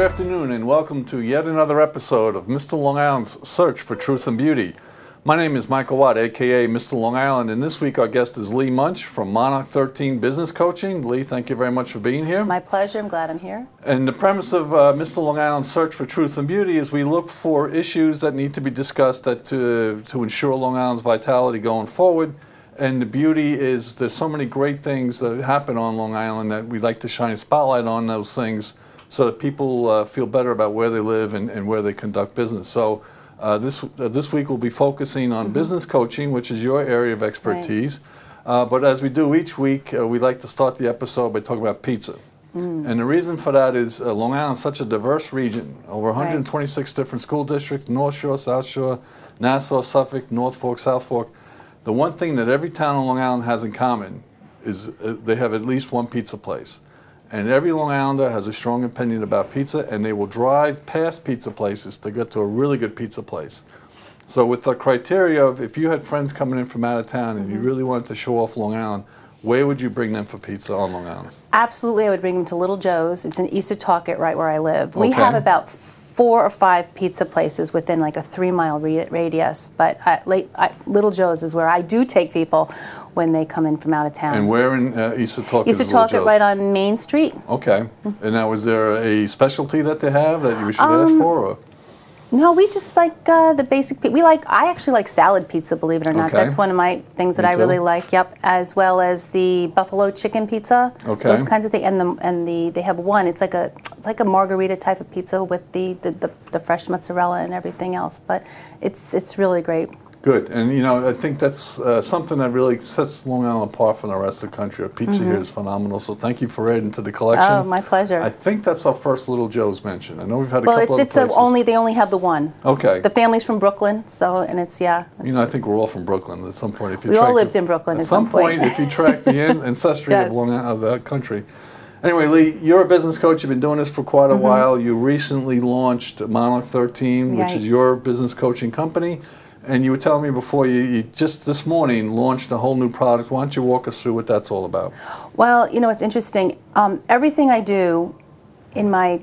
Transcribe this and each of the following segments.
Good afternoon and welcome to yet another episode of Mr. Long Island's Search for Truth and Beauty. My name is Michael Watt, aka Mr. Long Island, and this week our guest is Lee Munch from Monarch 13 Business Coaching. Lee, thank you very much for being here. My pleasure. I'm glad I'm here. And the premise of Mr. Long Island's Search for Truth and Beauty is we look for issues that need to be discussed to ensure Long Island's vitality going forward. And the beauty is there's so many great things that happen on Long Island that we like to shine a spotlight on those things so that people feel better about where they live and where they conduct business. So this week we'll be focusing on business coaching, which is your area of expertise. Right. But as we do each week, we like to start the episode by talking about pizza. And the reason for that is Long Island is such a diverse region, over 126 different school districts, North Shore, South Shore, Nassau, Suffolk, North Fork, South Fork. The one thing that every town on Long Island has in common is they have at least one pizza place. And every Long Islander has a strong opinion about pizza, and they will drive past pizza places to get to a really good pizza place. So with the criteria of if you had friends coming in from out of town and you really wanted to show off Long Island, where would you bring them for pizza on Long Island? Absolutely, I would bring them to Little Joe's. It's in East Setauket, right where I live. We have about 4 or 5 pizza places within like a 3-mile radius, but Little Joe's is where I do take people when they come in from out of town. And where in East Setauket is Little Joe's? East Setauket, right on Main Street. Okay. And now, is there a specialty that they have that you should ask for? Or? No, we just like the basic. I actually like salad pizza, believe it or not. That's one of my things that I really like. Yep, as well as the buffalo chicken pizza. Okay. Those kinds of things, and they have one. It's like a margarita type of pizza with the fresh mozzarella and everything else. But it's really great. Good, and you know, I think that's something that really sets Long Island apart from the rest of the country. Our pizza here is phenomenal, so thank you for adding to the collection. Oh, my pleasure. I think that's our first Little Joe's mention. I know we've had a couple other places. They only have the one. Okay. The family's from Brooklyn, so, and it's, yeah. You know, I think we're all from Brooklyn at some point. We all lived in Brooklyn at some point. If you track the ancestry of Long Island, of the country. Anyway, Lee, you're a business coach. You've been doing this for quite a while. You recently launched Monarch 13, which is your business coaching company. And you were telling me before, you just this morning launched a whole new product. Why don't you walk us through what that's all about? Well, you know, it's interesting. Everything I do in my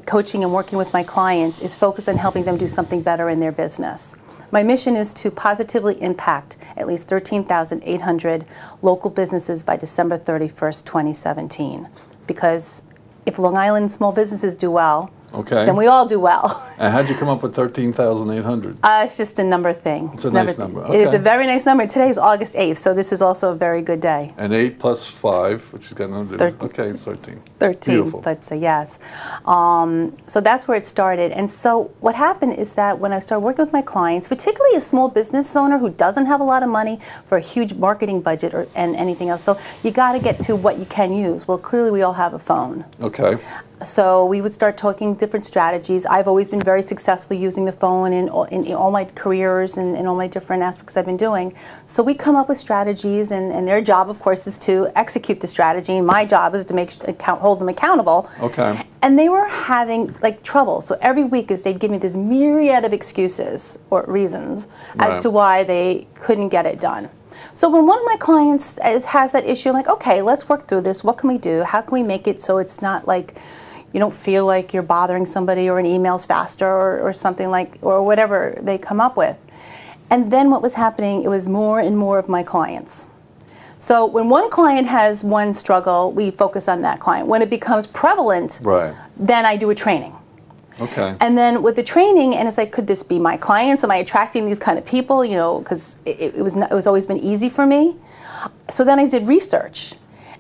coaching and working with my clients is focused on helping them do something better in their business. My mission is to positively impact at least 13,800 local businesses by December 31st, 2017. Because if Long Island small businesses do well, then we all do well. And how'd you come up with 13,800? It's just a number thing. It's a nice number. Okay. It is a very nice number. Today is August 8th, so this is also a very good day. And 8 plus 5, which is got nothing to do. Okay, it's 13. 13, beautiful. But yes. So that's where it started. And so what happened is that when I started working with my clients, particularly a small business owner who doesn't have a lot of money for a huge marketing budget and anything else, so you got to get to what you can use. Well, clearly we all have a phone. Okay. So we would start talking different strategies. I've always been very successful using the phone in all my careers and in all my different aspects I've been doing. So we come up with strategies, and their job, of course, is to execute the strategy. And my job is to hold them accountable. Okay. And they were having like trouble. So every week they'd give me this myriad of excuses or reasons as to why they couldn't get it done. So when one of my clients has that issue, I'm like, okay, let's work through this. What can we do? How can we make it so it's not like you don't feel like you're bothering somebody or an email's faster or something like, or whatever they come up with. And then what was happening, it was more and more of my clients. So when one client has one struggle, we focus on that client. When it becomes prevalent, then I do a training. Okay. And then with the training, and it's like, could this be my clients? Am I attracting these kind of people? You know, because it was always been easy for me. So then I did research.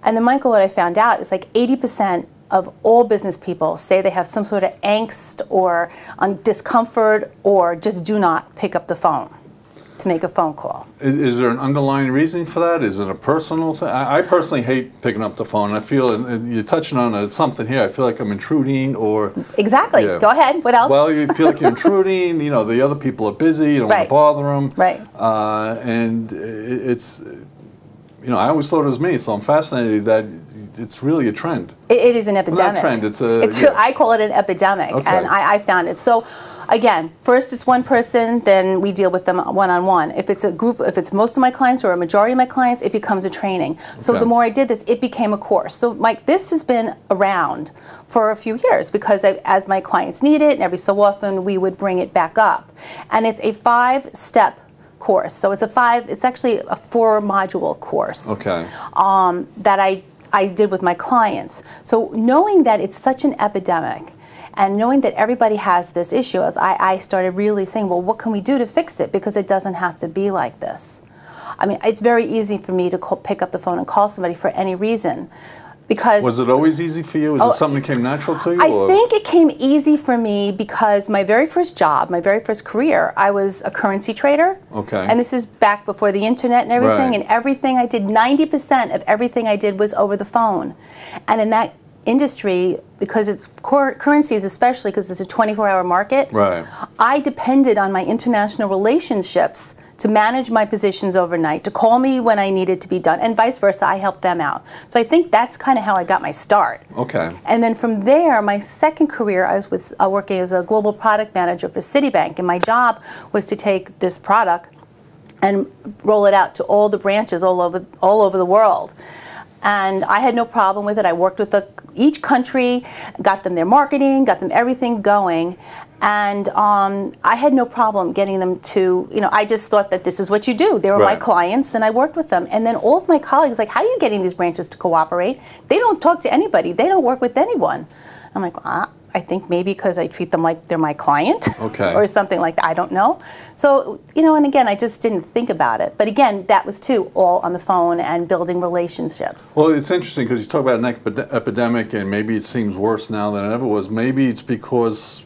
And then, Michael, what I found out is like 80% of all business people say they have some sort of angst or discomfort or just do not pick up the phone to make a phone call. Is there an underlying reason for that? Is it a personal thing? I personally hate picking up the phone. I feel, and you're touching on something here, I feel like I'm intruding or... Exactly. Yeah. Go ahead. What else? Well, you feel like you're intruding, you know, the other people are busy, you don't want to bother them. Right. And it's, you know, I always thought it was me, so I'm fascinated that it's really a trend. It is an epidemic. Not a trend, it's a... I call it an epidemic, and I found it. So Again, first it's one person, then we deal with them one-on-one. If it's a group, if it's most of my clients or a majority of my clients, it becomes a training. So the more I did this, it became a course. So Mike, this has been around for a few years because as my clients need it, and every so often we would bring it back up. And it's a 5-step course. So it's actually a 4-module course. Okay. That I did with my clients. So knowing that it's such an epidemic, and knowing that everybody has this issue, as I started really saying, well, what can we do to fix it? Because it doesn't have to be like this. I mean, it's very easy for me to pick up the phone and call somebody for any reason. Because was it always easy for you? Is it something that came natural to you? I think it came easy for me because my very first job, my very first career, I was a currency trader. Okay. And this is back before the internet and everything. Right. And everything I did, 90% of everything I did was over the phone. And in that industry, because currencies especially, because it's a 24-hour market, right, I depended on my international relationships to manage my positions overnight, to call me when I needed to be done, and vice versa. I helped them out. So I think that's kind of how I got my start. Okay. And then from there, my second career, I was working as a global product manager for Citibank, and my job was to take this product and roll it out to all the branches all over the world. And I had no problem with it. I worked with each country, got them their marketing, got them everything going. And I had no problem getting them to, I just thought that this is what you do. They were my clients, and I worked with them. And then all of my colleagues, like, how are you getting these branches to cooperate? They don't talk to anybody. They don't work with anyone. I'm like, I think maybe because I treat them like they're my client, okay, or something like that. I don't know. So, and again, I just didn't think about it. But again, that was too all on the phone and building relationships. Well, it's interesting because you talk about an epidemic, and maybe it seems worse now than it ever was. Maybe it's because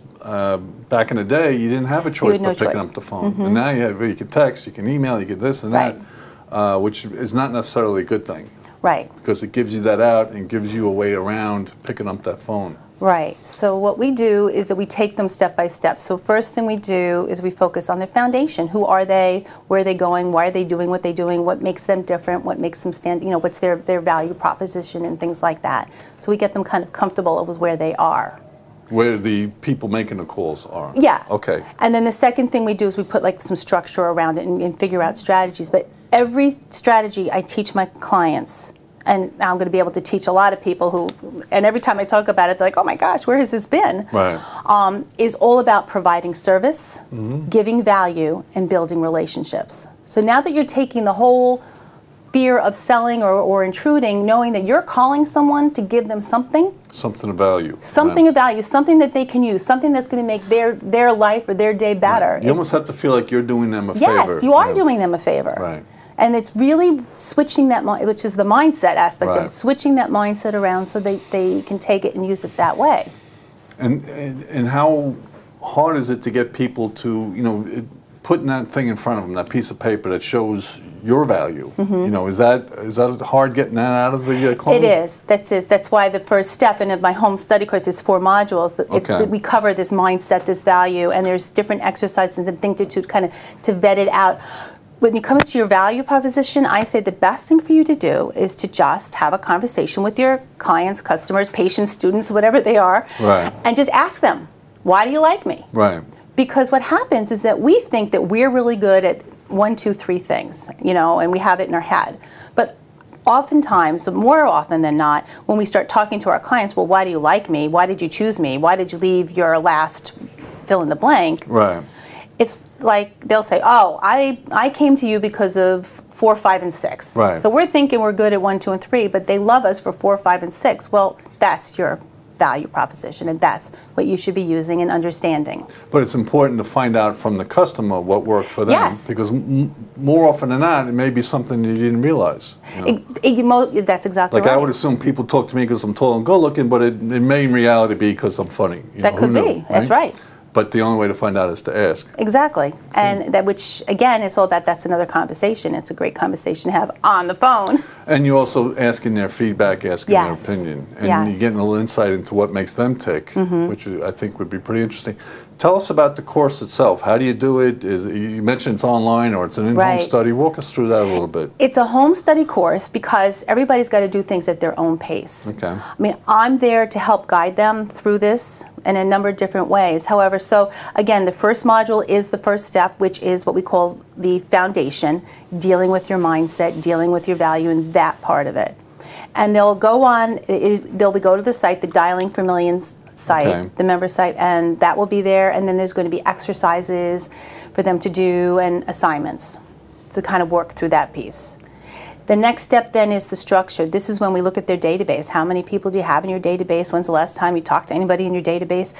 back in the day, you didn't have a choice but picking up the phone. Mm-hmm. And now you can text, you can email, you can this and that, which is not necessarily a good thing. Right. Because it gives you that out and gives you a way around picking up that phone. Right. So what we do is that we take them step by step. So first thing we do is we focus on their foundation. Who are they? Where are they going? Why are they doing what they're doing? What makes them different? What makes them stand, what's their value proposition and things like that. So we get them kind of comfortable with where they are. Where the people making the calls are. Yeah. Okay. And then the second thing we do is we put like some structure around it and figure out strategies. But every strategy I teach my clients, and now I'm going to be able to teach a lot of people and every time I talk about it, they're like, oh my gosh, where has this been? Right. Is all about providing service, giving value, and building relationships. So now that you're taking the whole fear of selling or intruding, knowing that you're calling someone to give them something. Something of value. Something of value, something that they can use, something that's going to make their life or their day better. Right. You almost have to feel like you're doing them a favor. Yes, you are doing them a favor. Right. And it's really switching that, which is the mindset aspect of it, switching that mindset around so they can take it and use it that way. And how hard is it to get people to, putting that thing in front of them, that piece of paper that shows your value? Is that hard getting that out of the client? It is. That's why the first step in my home study course is 4 modules. We cover this mindset, this value, and there's different exercises and things to do kind of to vet it out. When it comes to your value proposition, I say the best thing for you to do is to just have a conversation with your clients, customers, patients, students, whatever they are, and just ask them, why do you like me? Right. Because what happens is that we think that we're really good at 1, 2, 3 things, and we have it in our head. But oftentimes, more often than not, when we start talking to our clients, well, why do you like me? Why did you choose me? Why did you leave your last fill in the blank? Right. It's like they'll say, oh, I came to you because of 4, 5, and 6. Right. So we're thinking we're good at 1, 2, and 3, but they love us for 4, 5, and 6. Well, that's your value proposition, and that's what you should be using and understanding. But it's important to find out from the customer what worked for them. Yes. Because more often than not, it may be something you didn't realize. That's exactly right. Like I would assume people talk to me because I'm tall and good looking, but it may in reality be because I'm funny. That could be. That's right. But the only way to find out is to ask. Exactly. And that, which again, is all that's another conversation. It's a great conversation to have on the phone. And you're also asking their feedback, asking their opinion. And you're getting a little insight into what makes them tick, which I think would be pretty interesting. Tell us about the course itself. How do you do it? You mentioned it's online or it's an in-home study. Walk us through that a little bit. It's a home study course because everybody's got to do things at their own pace. Okay. I mean, I'm there to help guide them through this in a number of different ways. However, so again, the first module is the first step, which is what we call the foundation, dealing with your mindset, dealing with your value, and that part of it. And they'll go on, they'll go to the site, the Dialing for Millions site, the member site, and that will be there. And then there's going to be exercises for them to do and assignments to kind of work through that piece. The next step then is the structure. This is when we look at their database. How many people do you have in your database? When's the last time you talked to anybody in your database?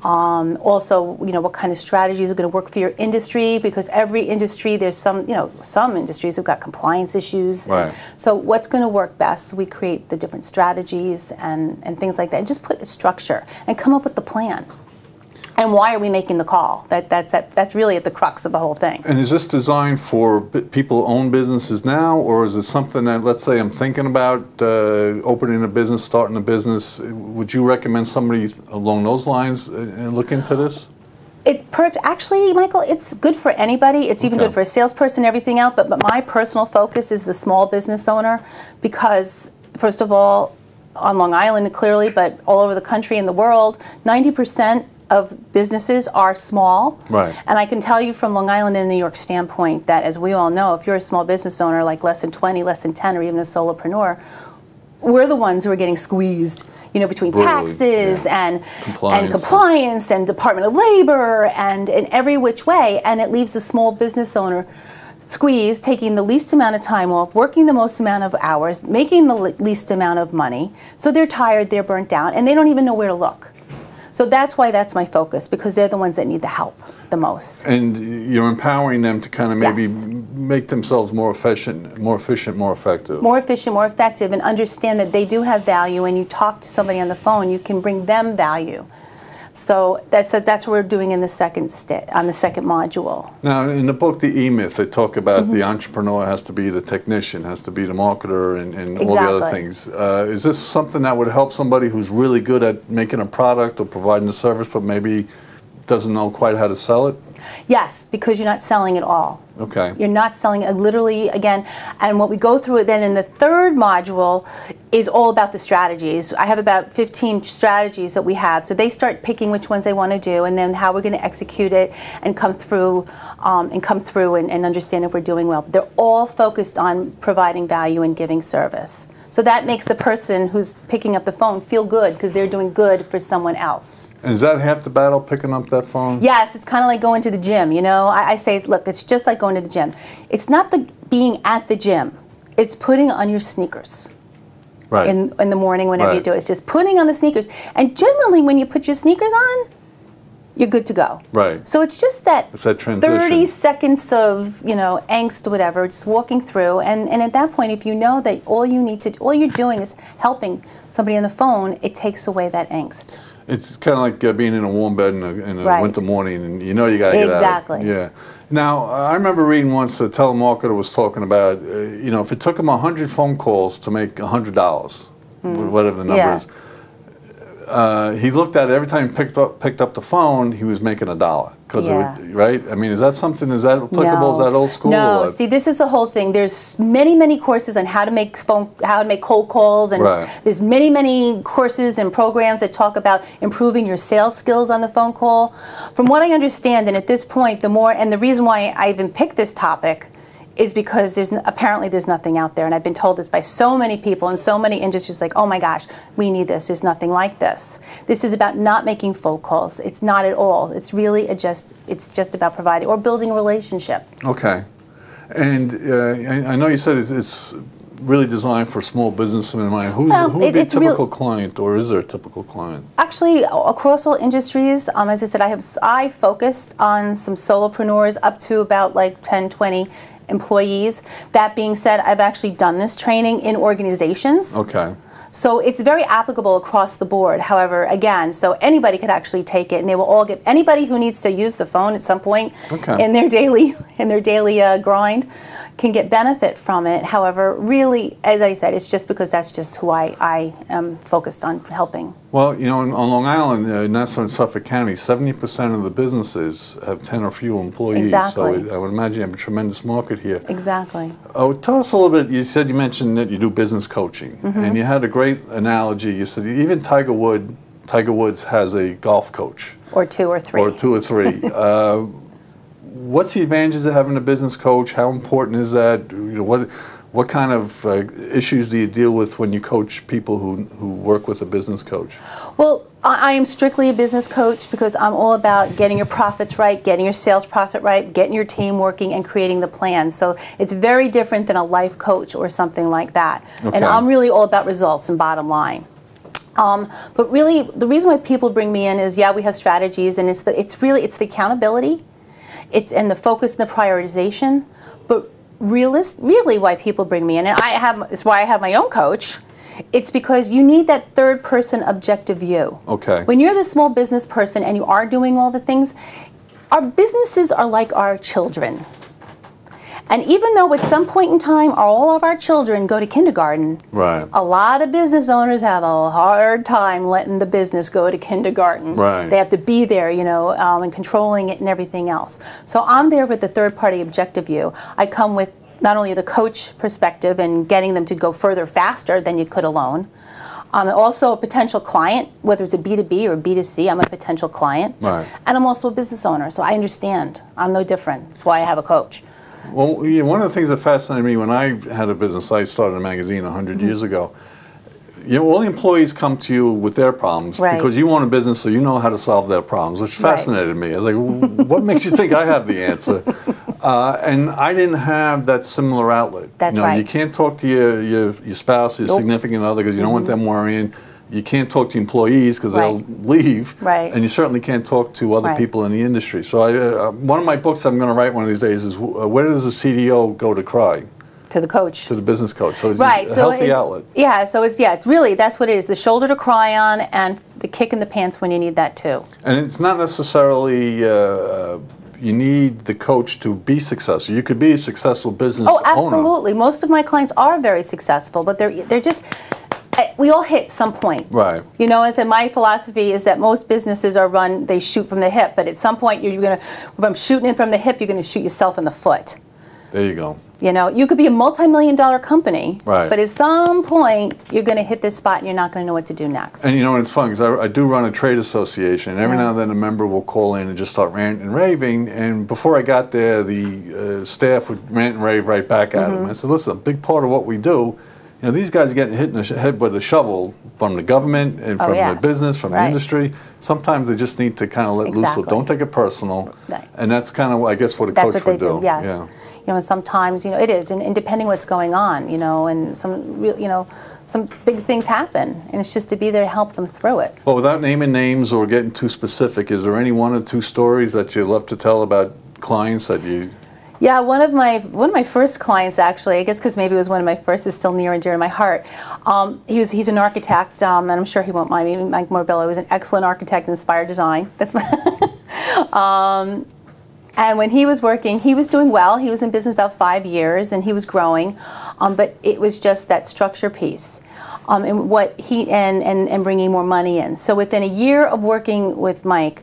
Also, you know, what kind of strategies are going to work for your industry? Because every industry, there's some, you know, some industries have got compliance issues. Right. So what's going to work best? So we create the different strategies and things like that. And just put a structure and come up with the plan. And why are we making the call? That's really at the crux of the whole thing. And is this designed for people who own businesses now, or is it something that, let's say I'm thinking about opening a business, starting a business, would you recommend somebody along those lines look into this? Actually, Michael, it's good for anybody. It's even good for a salesperson, everything else. But my personal focus is the small business owner because, first of all, on Long Island clearly, but all over the country and the world, 90% of businesses are small. Right. And I can tell you from Long Island and New York standpoint that, as we all know, if you're a small business owner, like less than 20, less than 10, or even a solopreneur, we're the ones who are getting squeezed, you know, between taxes and compliance and Department of Labor and in every which way. And it leaves the small business owner squeezed, taking the least amount of time off, working the most amount of hours, making the least amount of money. So they're tired, they're burnt out, and they don't even know where to look. So that's why that's my focus, because they're the ones that need the help the most. And you're empowering them to kind of maybe make themselves more efficient, more effective. More efficient, more effective, and understand that they do have value. When you talk to somebody on the phone, you can bring them value. So that's what we're doing in the second module. Now, in the book, The E-Myth, they talk about the entrepreneur has to be the technician, has to be the marketer, and all the other things. Is this something that would help somebody who's really good at making a product or providing a service, but maybe doesn't know quite how to sell it? Yes, because you're not selling it all. Okay. You're not selling it literally, again, and what we go through it then in the third module is all about the strategies. I have about 15 strategies that we have. So they start picking which ones they want to do and then how we're going to execute it and come through and understand if we're doing well. But they're all focused on providing value and giving service. So that makes the person who's picking up the phone feel good because they're doing good for someone else. And is that half the battle, picking up that phone? Yes, it's kind of like going to the gym, you know. I say, look, it's just like going to the gym. It's not the being at the gym. It's putting on your sneakers. Right. In the morning, whenever you do it. It's just putting on the sneakers. And generally, when you put your sneakers on, you're good to go. Right. So it's just that, it's that transition. 30 seconds of, you know, angst or whatever, just walking through. And at that point, if you know that all you're doing is helping somebody on the phone, it takes away that angst. It's kind of like being in a warm bed in a winter morning, and you know you got to get out. Exactly. Yeah. Now, I remember reading once a telemarketer was talking about, you know, if it took him 100 phone calls to make $100, whatever the number is, he looked at it every time he picked up the phone, he was making $1. Right? I mean, is that applicable? No. Is that old school? No. See, this is the whole thing. There's many courses on how to make cold calls, and there's many courses and programs that talk about improving your sales skills on the phone call. From what I understand, and at this point, the reason why I even picked this topic is because apparently there's nothing out there, and I've been told this by so many people in so many industries, like, oh my gosh, we need this. There's nothing like this. This is about not making phone calls. It's not at all. It's really it's just about providing or building a relationship. Okay, and I know you said it's really designed for small businessmen. Who would be a typical client, or is there a typical client? Actually, across all industries, as I said, I focused on some solopreneurs up to about like 10, 20 employees. That being said, I've actually done this training in organizations. Okay. So it's very applicable across the board. However, again, so anybody could actually take it, and they will all get, anybody who needs to use the phone at some point in their daily grind can get benefit from it. However, really, as I said, it's just because that's just who I am focused on helping. Well, you know, on Long Island, Nassau and Suffolk County, 70% of the businesses have 10 or fewer employees. Exactly. So I would imagine you have a tremendous market here. Exactly. Oh, tell us a little bit. You mentioned that you do business coaching, and you had a great analogy. You said even Tiger Woods has a golf coach. Or two or three. Or two or three. What's the advantages of having a business coach? How important is that? You know, what kind of issues do you deal with when you coach people who work with a business coach? Well, I am strictly a business coach because I'm all about getting your profits right, getting your sales profit right, getting your team working, and creating the plan. So it's very different than a life coach or something like that. Okay. And I'm really all about results and bottom line. But really, the reason why people bring me in is, yeah, we have strategies, and it's the accountability, and the focus and the prioritization. But really, why people bring me in, and it's why I have my own coach. It's because you need that third person objective view. Okay. When you're the small business person and you are doing all the things, our businesses are like our children. And even though at some point in time all of our children go to kindergarten, right, a lot of business owners have a hard time letting the business go to kindergarten. Right. They have to be there, you know, and controlling it and everything else. So I'm there with the third-party objective view. I come with not only the coach perspective and getting them to go further faster than you could alone. I'm also a potential client, whether it's a B2B or B2C, I'm a potential client. Right. And I'm also a business owner, so I understand. I'm no different. That's why I have a coach. Well, yeah, one of the things that fascinated me when I had a business, I started a magazine 100 years ago. You know, all the employees come to you with their problems because you own a business, so you know how to solve their problems, which fascinated me. I was like, what makes you think I have the answer? And I didn't have that similar outlet. That's you know, you can't talk to your spouse, your significant other, because you don't want them worrying. You can't talk to employees because they'll leave, and you certainly can't talk to other people in the industry. So one of my books I'm going to write one of these days is where does the CDO go to cry? To the coach. To the business coach. So it's a healthy outlet. Yeah, so it's really, that's what it is, the shoulder to cry on and the kick in the pants when you need that too. And it's not necessarily you need the coach to be successful. You could be a successful business owner. Oh, absolutely. Most of my clients are very successful, but they're just, we all hit some point. Right. You know, as in my philosophy is that most businesses are run, they shoot from the hip, but at some point you're going to, if I'm shooting it from the hip, you're going to shoot yourself in the foot. There you go. You know, you could be a multi-million-dollar company, right, but at some point you're going to hit this spot and you're not going to know what to do next. And you know, it's fun because I do run a trade association, and every now and then a member will call in and just start ranting and raving, and before I got there, the staff would rant and rave right back at them. I said, listen, a big part of what we do, you know, these guys are getting hit in the head with a shovel from the government and from the business, from the industry. Sometimes they just need to kind of let loose. So don't take it personal. Right. And that's kind of, I guess, what a coach would do. Yes. Yeah. You know, and sometimes, you know, it is, and depending what's going on, you know, and some big things happen, and it's just to be there to help them through it. Well, without naming names or getting too specific, is there any one or two stories that you love to tell about clients that you? Yeah, one of my first clients, actually, I guess because maybe it was one of my first, is still near and dear to my heart. He's an architect, and I'm sure he won't mind me. Mike Morbillo was an excellent architect in inspired design. That's my and when he was working, he was doing well. He was in business about 5 years, and he was growing, but it was just that structure piece, and what and bringing more money in. So within a year of working with Mike,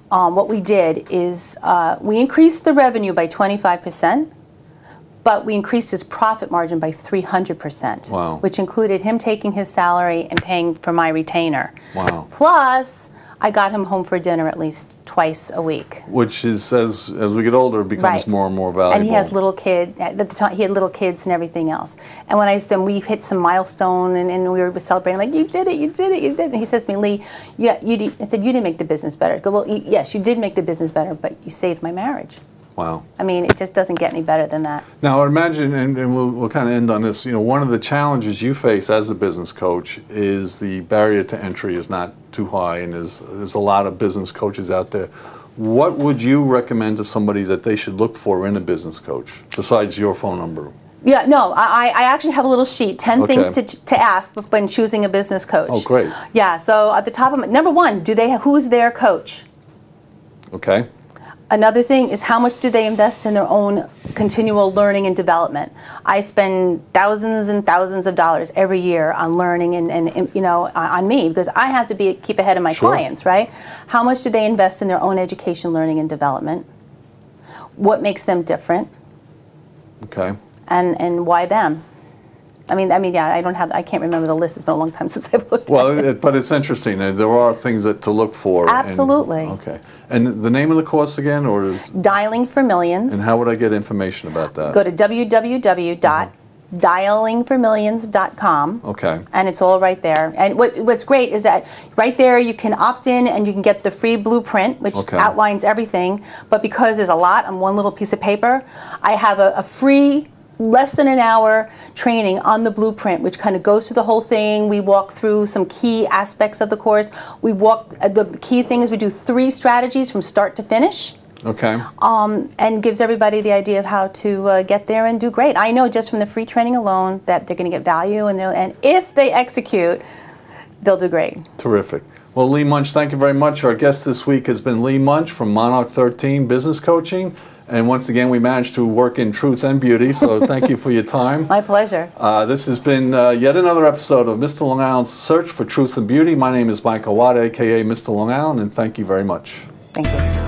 what we did is we increased the revenue by 25%, but we increased his profit margin by 300%. Wow. Which included him taking his salary and paying for my retainer. Wow. Plus, I got him home for dinner at least twice a week. Which is, as we get older, it becomes more and more valuable. And he has little kid, at the time he had little kids and everything else. And when I said, we hit some milestone and we were celebrating, like, you did it, you did it, you did it. And he says to me, Lee, I said, you didn't make the business better. I go, well, yes, you did make the business better, but you saved my marriage. Wow. I mean, it just doesn't get any better than that. Now, I imagine, and we'll kind of end on this, you know, one of the challenges you face as a business coach is the barrier to entry is not too high, and there's a lot of business coaches out there. What would you recommend to somebody that they should look for in a business coach, besides your phone number? Yeah, no, I actually have a little sheet, 10 things to ask when choosing a business coach. Oh, great. Yeah, so at the top of number one, who's their coach? Okay. Another thing is how much do they invest in their own continual learning and development. I spend thousands and thousands of dollars every year on learning and you know, on me, because I have to keep ahead of my clients, right? How much do they invest in their own education, learning, and development? What makes them different? Okay. And why them? I mean, yeah, I can't remember the list. It's been a long time since I've looked at it. But it's interesting. There are things to look for. Absolutely. Okay. And the name of the course again, or is Dialing for Millions. And how would I get information about that? Go to www.dialingformillions.com. Okay. And it's all right there. And what's great is that right there you can opt in and you can get the free blueprint, which outlines everything. But because there's a lot on one little piece of paper, I have a free, less than an hour training on the blueprint, which kind of goes through the whole thing. We walk through some key aspects of the course. The key thing is we do 3 strategies from start to finish. Okay. And gives everybody the idea of how to get there and do great. I know just from the free training alone that they're going to get value, and if they execute, they'll do great. Terrific. Well, Lee Munch, thank you very much. Our guest this week has been Lee Munch from Monarch 13 Business Coaching. And once again, we managed to work in truth and beauty, so thank you for your time. My pleasure. This has been yet another episode of Mr. Long Island's Search for Truth and Beauty. My name is Michael Watt, a.k.a. Mr. Long Island, and thank you very much. Thank you.